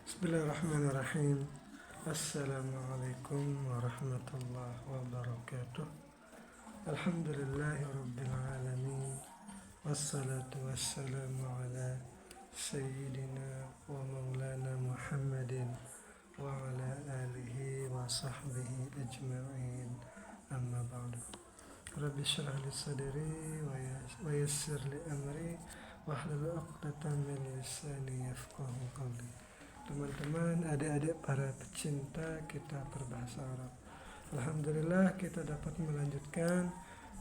Bismillahirrahmanirrahim. Assalamualaikum warahmatullahi wabarakatuh. Alhamdulillahi rabbil alamin. Wassalatu wassalamu ala sayyidina wa maulana Muhammadin wa ala alihi wa sahbihi ajma'in. Amma ba'du. Rabbi syrah li sadri wa yassir li amri wahlul 'uqdatam min lisani yafqahu qawli. Teman-teman, adik-adik para pecinta kitab berbahasa Arab, alhamdulillah kita dapat melanjutkan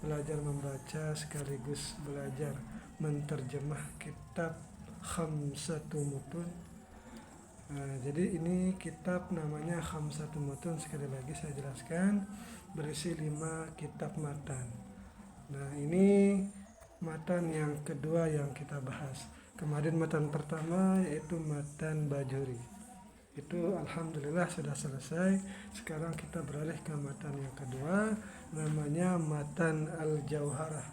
belajar membaca sekaligus belajar menterjemah kitab Khamsatu Mutun. Jadi ini kitab namanya Khamsatu Mutun, sekali lagi saya jelaskan, berisi 5 kitab matan. Nah, ini matan yang kedua yang kita bahas. Kemarin matan pertama yaitu matan Bajuri. Itu alhamdulillah sudah selesai. Sekarang kita beralih ke matan yang kedua, namanya matan Al-Jauharah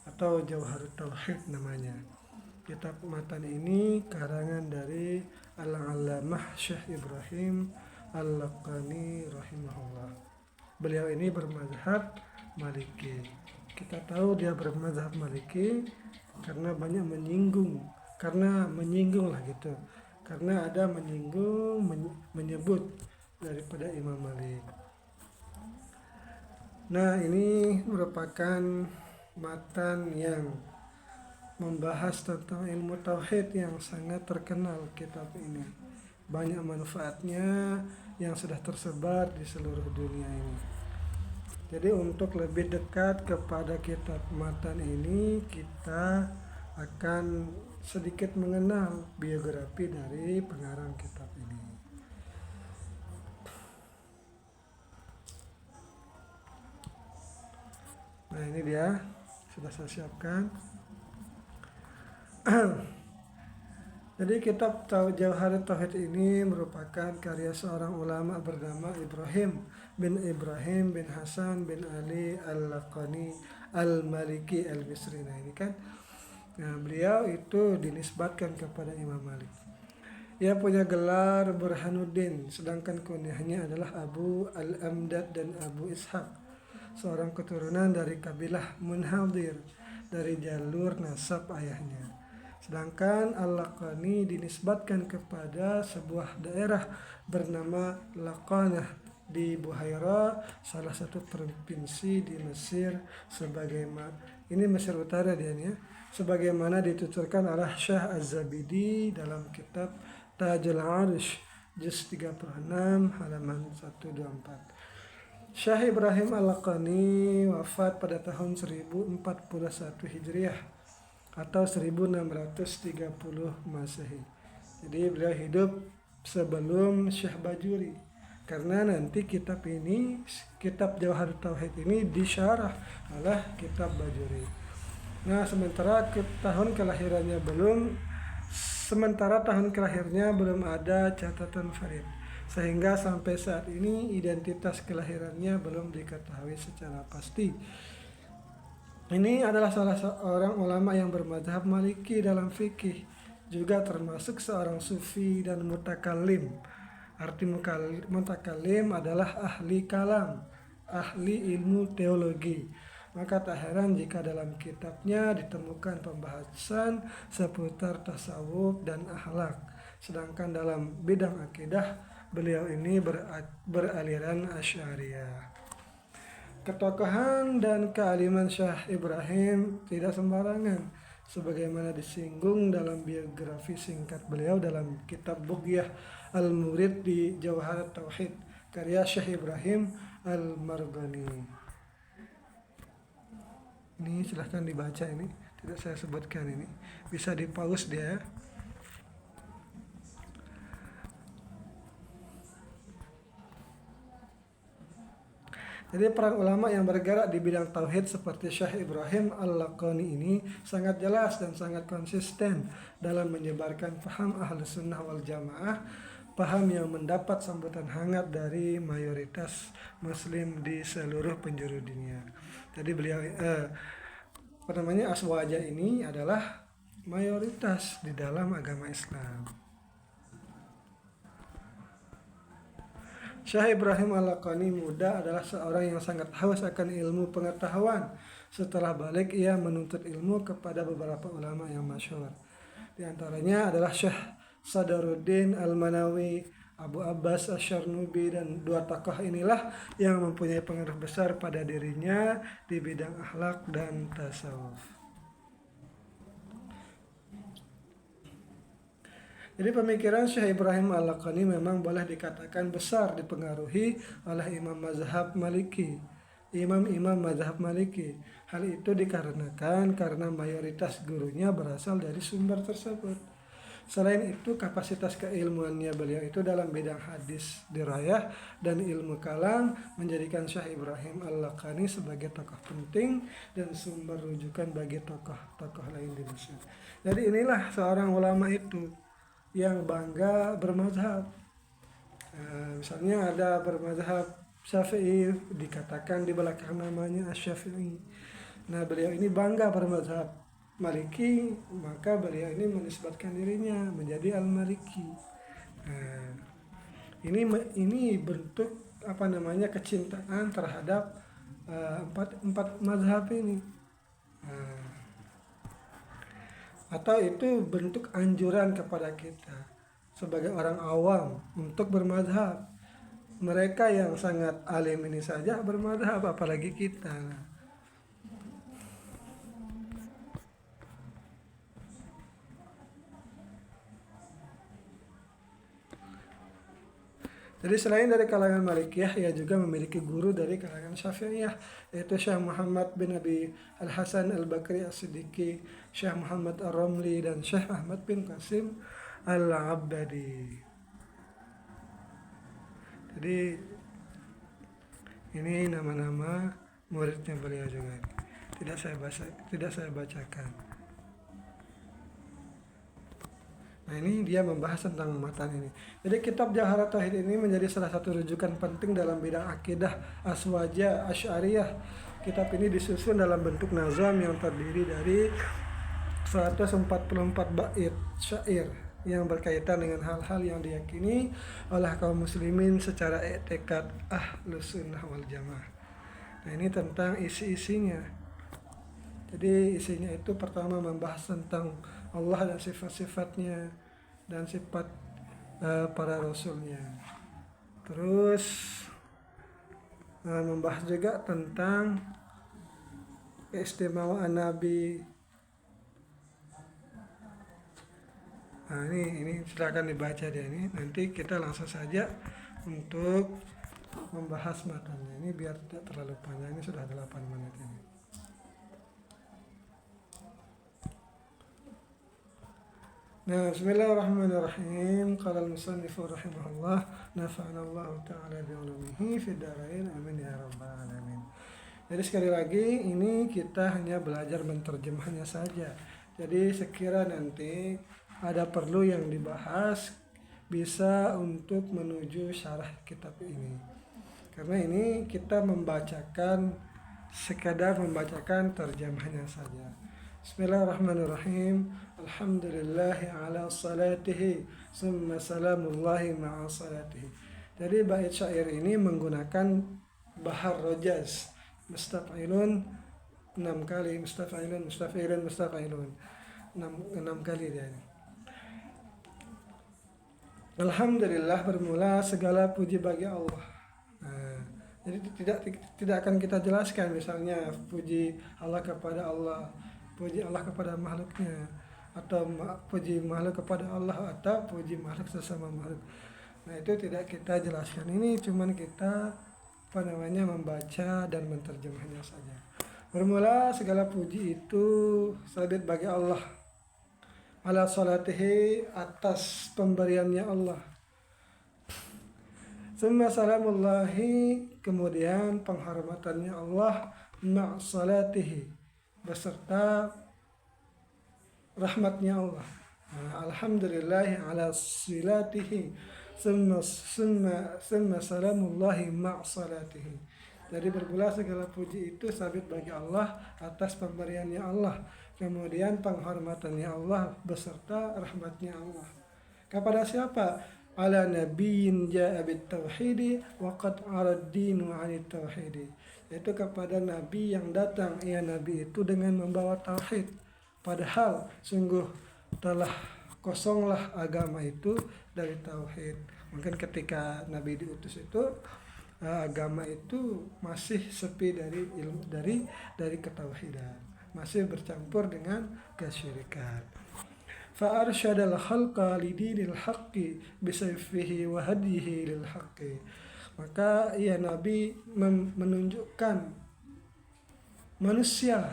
atau Jauharut Tauhid namanya. Kitab matan ini karangan dari Al-Allamah Syekh Ibrahim Al-Laqani rahimahullah. Beliau ini bermadzhab Maliki. Kita tahu dia bermadzhab Maliki karena banyak menyinggung lah gitu, karena ada menyebut daripada Imam Malik. Nah, ini merupakan matan yang membahas tentang ilmu tauhid yang sangat terkenal. Kitab ini banyak manfaatnya yang sudah tersebar di seluruh dunia ini. Jadi untuk lebih dekat kepada kitab matan ini, kita akan sedikit mengenal biografi dari pengarang kitab ini. Nah, ini dia, sudah saya siapkan. Jadi kitab Jauharut Tauhid ini merupakan karya seorang ulama bernama Ibrahim bin Hasan bin Ali Al-Laqani Al-Maliki Al-Misri. Nah, ini kan, beliau itu dinisbatkan kepada Imam Malik. Ia punya gelar Burhanuddin, sedangkan kunyahnya adalah Abu Al-Amdad dan Abu Ishaq, seorang keturunan dari kabilah Munhadir dari jalur nasab ayahnya. Sedangkan Al-Laqani dinisbatkan kepada sebuah daerah bernama Laqanah di Buhaira, salah satu provinsi di Mesir, ini Mesir Utara dia ya, sebagaimana dituturkan oleh Syekh Az-Zabidi dalam kitab Tajul Arish juz 36 halaman 124. Syekh Ibrahim Al-Laqani wafat pada tahun 1041 Hijriah atau 1630 Masehi. Jadi beliau hidup sebelum Syekh Bajuri, karena nanti kitab Jauharut Tauhid ini disyarah oleh kitab Bajuri. Nah, sementara tahun kelahirannya belum ada catatan valid, sehingga sampai saat ini identitas kelahirannya belum diketahui secara pasti. Ini adalah salah seorang ulama yang bermadzhab Maliki dalam fikih, juga termasuk seorang sufi dan mutakallim. Arti mutakallim adalah ahli kalam, ahli ilmu teologi. Maka tak heran jika dalam kitabnya ditemukan pembahasan seputar tasawuf dan akhlak. Sedangkan dalam bidang akidah, beliau ini beraliran Asy'ariyah. Ketokohan dan kealiman Syekh Ibrahim tidak sembarangan, sebagaimana disinggung dalam biografi singkat beliau dalam kitab Bughyah Al-Murid di Jauharut Tauhid karya Syekh Ibrahim Al-Marghani. Ini silahkan dibaca, ini tidak saya sebutkan, ini bisa di-pause dia. Jadi peran ulama yang bergerak di bidang tauhid seperti Syekh Ibrahim Al-Laqani ini sangat jelas dan sangat konsisten dalam menyebarkan paham Ahlus Sunnah wal Jamaah, paham yang mendapat sambutan hangat dari mayoritas muslim di seluruh penjuru dunia. Jadi beliau Aswaja ini adalah mayoritas di dalam agama Islam. Syekh Ibrahim Al-Laqani muda adalah seorang yang sangat haus akan ilmu pengetahuan. Setelah balik ia menuntut ilmu kepada beberapa ulama yang masyhur. Di antaranya adalah Syekh Sadaruddin Al-Manawi, Abu Abbas Asy-Syarnubi, dan dua tokoh inilah yang mempunyai pengaruh besar pada dirinya di bidang akhlak dan tasawuf. Jadi pemikiran Syekh Ibrahim Al-Laqani memang boleh dikatakan besar dipengaruhi oleh imam mazhab Maliki, imam-imam mazhab Maliki. Hal itu dikarenakan karena mayoritas gurunya berasal dari sumber tersebut. Selain itu, kapasitas keilmuannya beliau itu dalam bidang hadis dirayah dan ilmu kalam menjadikan Syekh Ibrahim Al-Laqani sebagai tokoh penting dan sumber rujukan bagi tokoh-tokoh lain di Mesir. Jadi inilah seorang ulama itu yang bangga bermazhab. Misalnya ada bermazhab Syafi'i, dikatakan di belakang namanya Asy-Syafi'i. Nah, beliau ini bangga bermazhab Maliki, maka beliau ini menisbatkan dirinya menjadi Al-Maliki. Nah, ini bentuk kecintaan terhadap empat mazhab ini. Atau itu bentuk anjuran kepada kita sebagai orang awam untuk bermadhab. Mereka yang sangat alim ini saja bermadhab, apalagi kita. Jadi selain dari kalangan Malikiyah, ia juga memiliki guru dari kalangan Syafi'iyah, yaitu Syekh Muhammad bin Abi Al-Hasan Al-Bakri As-Siddiqi, Syekh Muhammad Ar-Ramli, dan Syekh Ahmad bin Qasim Al-Abbadi. Jadi ini nama-nama muridnya beliau juga. Tidak saya bacakan. Nah, ini dia membahas tentang matan ini. Jadi kitab Jawharat Tauhid ini menjadi salah satu rujukan penting dalam bidang akidah Aswaja Asy'ariyah. Kitab ini disusun dalam bentuk nazam yang terdiri dari 144 bait syair yang berkaitan dengan hal-hal yang diyakini oleh kaum muslimin secara i'tiqad Ahlus Sunnah wal Jamaah. Nah, ini tentang isi-isinya. Jadi isinya itu pertama membahas tentang Allah dan sifat-sifatnya dan sifat para rasulnya. Terus membahas juga tentang keistimewaan Nabi. Nah, ini silakan dibaca deh ini. Nanti kita langsung saja untuk membahas matanya. Ini biar tidak terlalu panjang. Ini sudah 8 menit ini. Nah, bismillahirrahmanirrahim. Qala al-musannifu rahimahullah, nafa'ana Allah ta'ala bi'ulumihi fid dharain, amin ya rabbal alamin. Jadi sekali lagi ini kita hanya belajar menterjemahnya saja. Jadi sekira nanti ada perlu yang dibahas, bisa untuk menuju syarah kitab ini. Karena ini kita sekadar membacakan terjemahnya saja. Bismillahirrahmanirrahim. Alhamdulillahi ala salatihi summa salamullahi ma'a salatihi. Jadi bait syair ini menggunakan bahar rojaz, mustaf'ilun 6 kali, mustaf'ilun, mustaf'ilun, mustaf'ilun 6 kali dia. Alhamdulillah, bermula segala puji bagi Allah. Nah, jadi tidak akan kita jelaskan misalnya puji Allah kepada Allah, puji Allah kepada makhluknya, atau puji makhluk kepada Allah, atau puji makhluk sesama makhluk. Nah, itu tidak kita jelaskan. Ini cuman kita membaca dan menterjemahnya saja. Bermula segala puji itu sabit bagi Allah, ala salatihi, atas pemberiannya Allah. Summa salamullahi, kemudian penghormatannya Allah, ma' salatihi, beserta rahmatnya Allah. Alhamdulillahi ala silatihi, summa salamullahi ma' salatihi. Jadi bermula segala puji itu sabit bagi Allah atas pemberiannya Allah, kemudian penghormatannya Allah beserta rahmatnya Allah. Kepada siapa? ala nabiyyin ja'a bit tauhidi wa qad arad dinu 'anit tauhidi, yaitu kepada nabi yang datang, ia nabi itu dengan membawa tauhid, padahal sungguh telah kosonglah agama itu dari tauhid. Mungkin ketika nabi diutus itu agama itu masih sepi dari ilmu, dari ketauhidan, masih bercampur dengan kesyirikan. Fa'arsyadal khalqa lidinil haqqi bisayfihi wa hadihi lil haqqi. Maka ia Nabi menunjukkan manusia,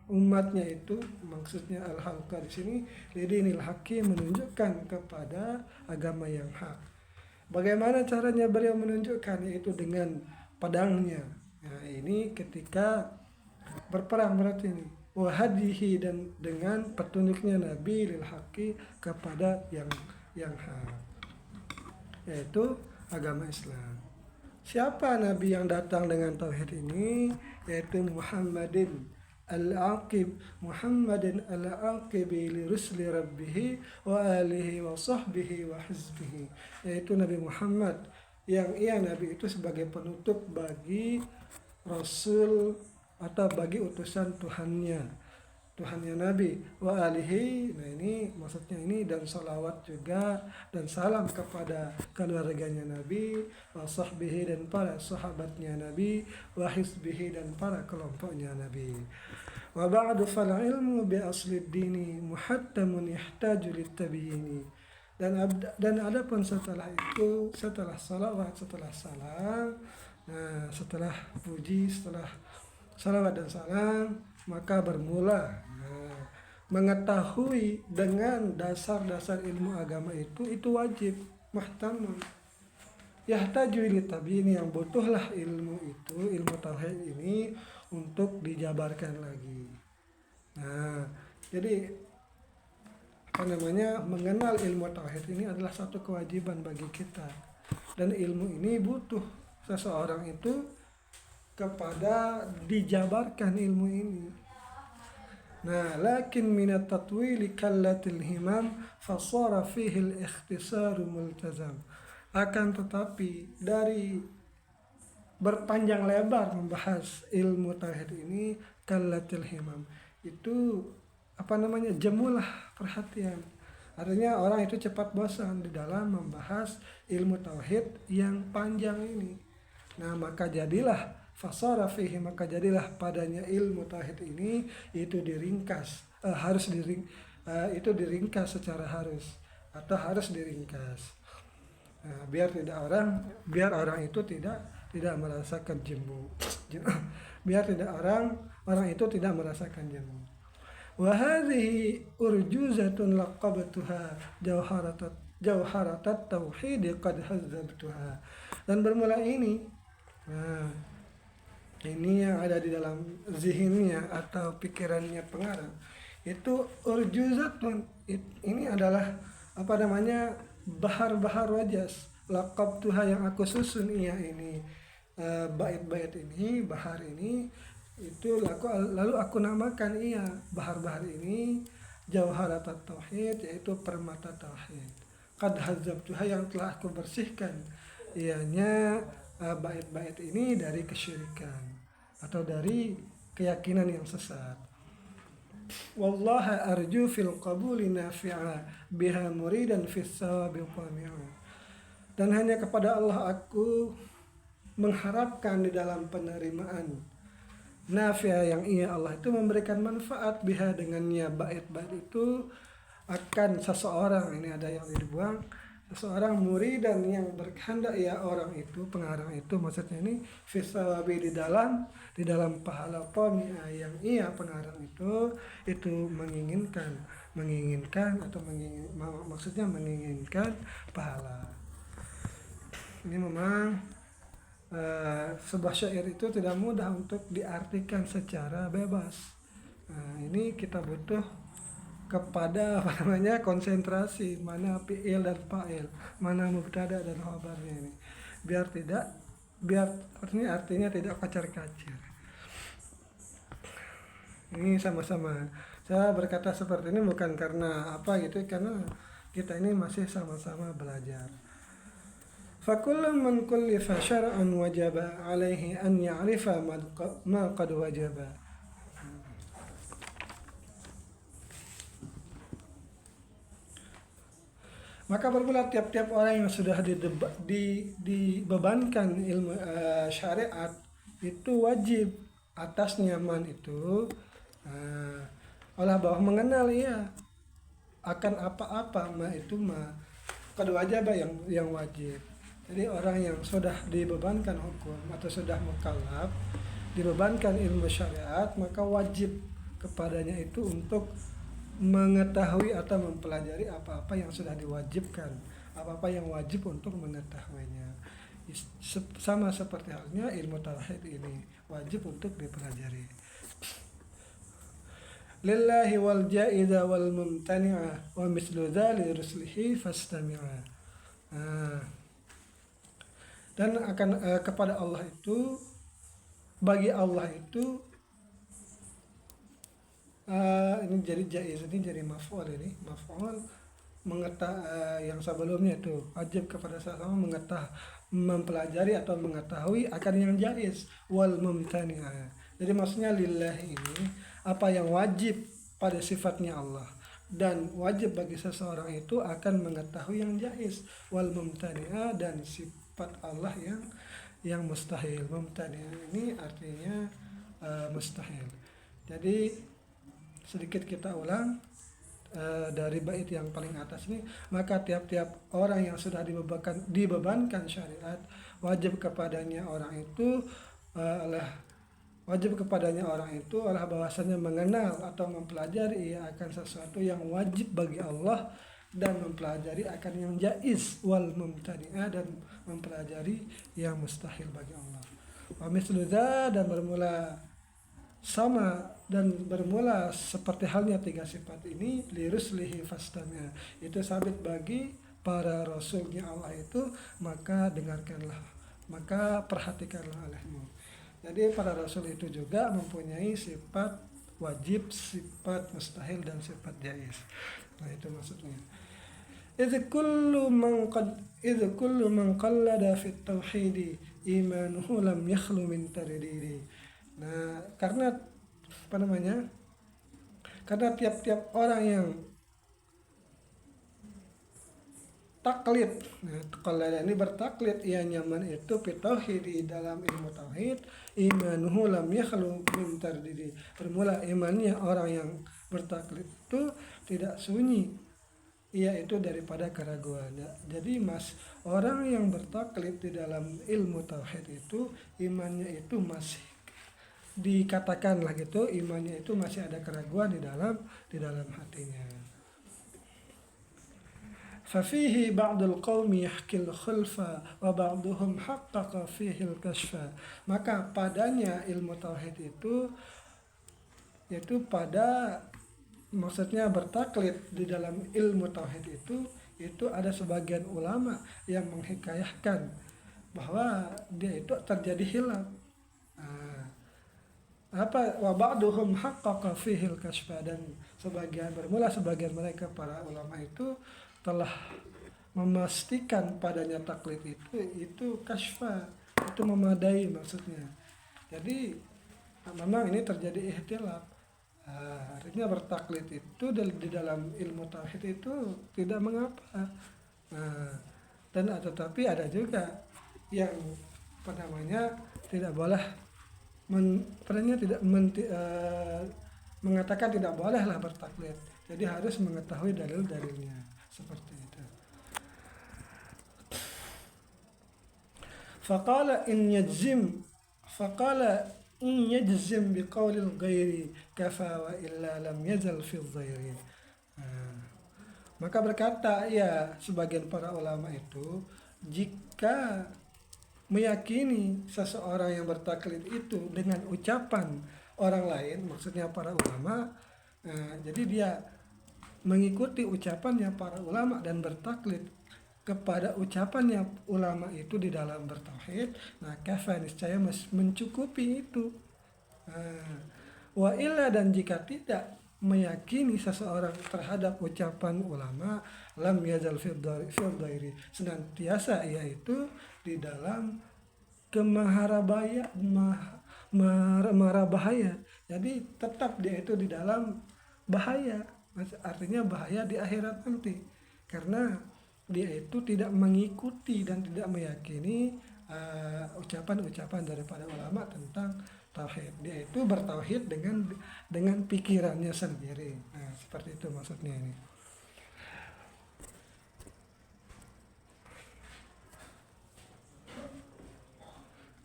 umatnya itu, maksudnya al-halqa di sini lidinil haqqi, menunjukkan kepada agama yang hak. Bagaimana caranya beliau menunjukkan? Yaitu dengan pedangnya. Nah, ini ketika berperang berarti ini. Wahadihi, dan dengan petunjuknya Nabi lil haqqi, kepada yang hak, yaitu agama Islam. Siapa Nabi yang datang dengan tauhid ini? Yaitu Muhammadin al-aqib, Muhammadin al-aqibi li rusli rabbih wa alihi wa sahbihi wa hizbihi, yaitu Nabi Muhammad yang ia Nabi itu sebagai penutup bagi Rasul atau bagi utusan Tuhannya Nabi, wa alihi, nah ini maksudnya ini, dan salawat juga dan salam kepada keluarganya Nabi, wa sahbihi, dan para sahabatnya Nabi, wa hizbihi, dan para kelompoknya Nabi. Wa ba'du fal ilmu bi asli dini muhattamun yahtaju litabiyini. Dan adapun setelah itu, setelah salawat, setelah salam, nah setelah puji, setelah salawat dan salam, maka bermula mengetahui dengan dasar-dasar ilmu agama itu wajib, muhtamun yahtaju litabiyini, yang butuhlah ilmu itu, ilmu tauhid ini untuk dijabarkan lagi. Nah, jadi mengenal ilmu tauhid ini adalah satu kewajiban bagi kita, dan ilmu ini butuh seseorang itu kepada dijabarkan ilmu ini. Nah, lakin minat tatwili kallatil himam fasara fihi al-ikhtisaru multazam. Akan tetapi dari berpanjang lebar membahas ilmu tauhid ini, kallatil himam, itu jemulah perhatian. Artinya orang itu cepat bosan di dalam membahas ilmu tauhid yang panjang ini. Nah, maka jadilah fasara fihi, maka jadilah padanya ilmu tauhid ini itu diringkas, itu diringkas secara harus, atau harus diringkas. Nah, biar orang itu tidak merasakan jemu. Biar orang itu tidak merasakan jemu. Wa hadhihi urjuzatun laqabtuha jawharatat tauhid qad hazzabtuha. Dan bermula ini, nah, ini yang ada di dalam zihinnya atau pikirannya pengarang, itu urjuzatun, ini adalah bahar-bahar wajas, laqabtuha, yang aku susun ia ini, bait-bait ini, bahar ini, itu lalu aku namakan ia bahar-bahar ini jawharatat tauhid, yaitu permata tauhid. Qad hazzabtuha, yang telah aku bersihkan ianya bait-bait ini dari kesyirikan atau dari keyakinan yang sesat. Wallaha arju fil qabuli nafi'a biha muridan fis sawabi qami'a. Dan hanya kepada Allah aku mengharapkan di dalam penerimaan nafi'a, yang ia Allah itu memberikan manfaat, biha, dengannya bait-bait itu, akan seseorang, ini ada yang dibuang, seseorang muridan, yang berkehendak ya orang itu, pengarang itu maksudnya ini, fisawabi, di dalam pahala, qami'a, yang ia pengarang itu menginginkan maksudnya menginginkan pahala. Ini memang sebuah syair itu tidak mudah untuk diartikan secara bebas. Nah, ini kita butuh kepada konsentrasi, mana fi'il dan fa'il, mana mubtada dan khabarnya ini, biar artinya tidak kacar-kacir. Ini sama-sama saya berkata seperti ini bukan karena karena kita ini masih sama-sama belajar. فكل من كلف شرعا وجب عليه أن يعرف ما قد وجب. Maka bermula tiap-tiap orang yang sudah dibebankan ilmu syariat itu wajib atasnya man itu olah bahwa mengenal ya akan apa-apa ma itu ma kedua wajib yang wajib. Jadi orang yang sudah dibebankan hukum atau sudah mukallaf dibebankan ilmu syariat maka wajib kepadanya itu untuk mengetahui atau mempelajari apa-apa yang sudah diwajibkan, apa-apa yang wajib untuk mengetahuinya. Sama seperti halnya ilmu tauhid ini wajib untuk dipelajari. Lillahi wal jaiza wal mumtani'a wa mislu dzali ruslihi fastami'a. Dan akan kepada Allah itu, bagi Allah itu ini jadi jaiz, ini jadi maf'ul, ini maf'ul yang sebelumnya itu wajib kepada sesama mempelajari atau mengetahui akan yang jaiz wal mumtani'a. Jadi maksudnya lillahi ini apa yang wajib pada sifatnya Allah dan wajib bagi seseorang itu akan mengetahui yang jaiz wal mumtani'a dan sifat Allah yang mustahil. Mumtani'a ini artinya mustahil. Jadi sedikit kita ulang dari bait yang paling atas ini, maka tiap-tiap orang yang sudah dibebankan syariat wajib kepadanya orang itu adalah bahwasanya mengenal atau mempelajari akan sesuatu yang wajib bagi Allah dan mempelajari akan yang jaiz wal mumtani'a dan mempelajari yang mustahil bagi Allah. Wa mislu dan bermula sama dan bermula seperti halnya tiga sifat ini liruslihi fastamia itu sabit bagi para rasulnya Allah itu, maka dengarkanlah, maka perhatikanlah olehmu. Jadi para rasul itu juga mempunyai sifat wajib, sifat mustahil dan sifat jaiz. Nah itu maksudnya. Idh kullu man qallada fit tauhidi imanuhu lam yakhlu min tardidi. Nah, karena tiap-tiap orang yang taklid, kalau ini bertaklid ia nyaman itu tauhid di dalam ilmu tauhid, imanuhu lam yakhlu min tardidi. Bermula imannya orang yang bertaklid itu tidak sunyi yaitu daripada keraguan. Jadi orang yang bertaklid di dalam ilmu tauhid itu imannya itu masih dikatakanlah gitu, imannya itu masih ada keraguan di dalam hatinya. Fafihi ba'dul qaumi yahkil khulfa wa ba'duhum haqqaqa fihi al-kashfa. Maka padanya ilmu tauhid itu yaitu pada maksudnya bertaklid di dalam ilmu tauhid itu ada sebagian ulama yang menghikayahkan bahwa dia itu terjadi hilaf. Wa ba'duhum haqqaqa fihi al-kashfa, dan sebagian mereka para ulama itu telah memastikan padanya taklid itu kashfa, itu memadai maksudnya. Jadi memang ini terjadi ikhtilaf. Artinya bertaklid itu di dalam ilmu tauhid itu tidak mengapa. Dan tetapi ada juga yang tidak boleh mengatakan tidak bolehlah bertaklid. Jadi harus mengetahui dalil-dalilnya seperti itu. Faqala in yajzim biqaulil ghairi kafa wa illa lam yazal fi dhairi. Maka berkata sebagian para ulama itu, jika meyakini seseorang yang bertaklid itu dengan ucapan orang lain, maksudnya para ulama, jadi dia mengikuti ucapannya para ulama dan bertaklid kepada ucapannya ulama itu di dalam bertauhid, maka niscaya mencukupi itu. Wa illa, dan jika tidak meyakini seseorang terhadap ucapan ulama, lam yazal fil dhairi, senantiasa yaitu di dalam kemarabaya, bahaya. Jadi tetap dia itu di dalam bahaya, artinya bahaya di akhirat nanti, karena dia itu tidak mengikuti dan tidak meyakini ucapan-ucapan daripada ulama tentang tauhid. Dia itu bertauhid dengan pikirannya sendiri. Nah, seperti itu maksudnya ini.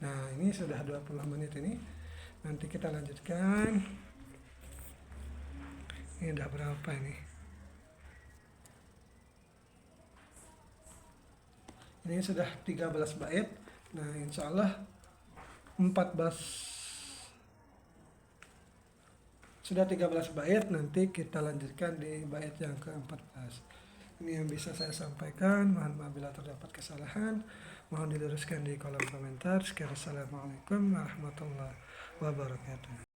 Nah, ini sudah 20 menit ini. Nanti kita lanjutkan. Ini udah berapa ini? Ini sudah 13 bait. Nah, insya Allah 14 sudah 13 bait, nanti kita lanjutkan di bait yang ke-14. Ini yang bisa saya sampaikan. Mohon maaf bila terdapat kesalahan. Mohon diluruskan di kolom komentar. Sekian, assalamualaikum warahmatullahi wabarakatuh.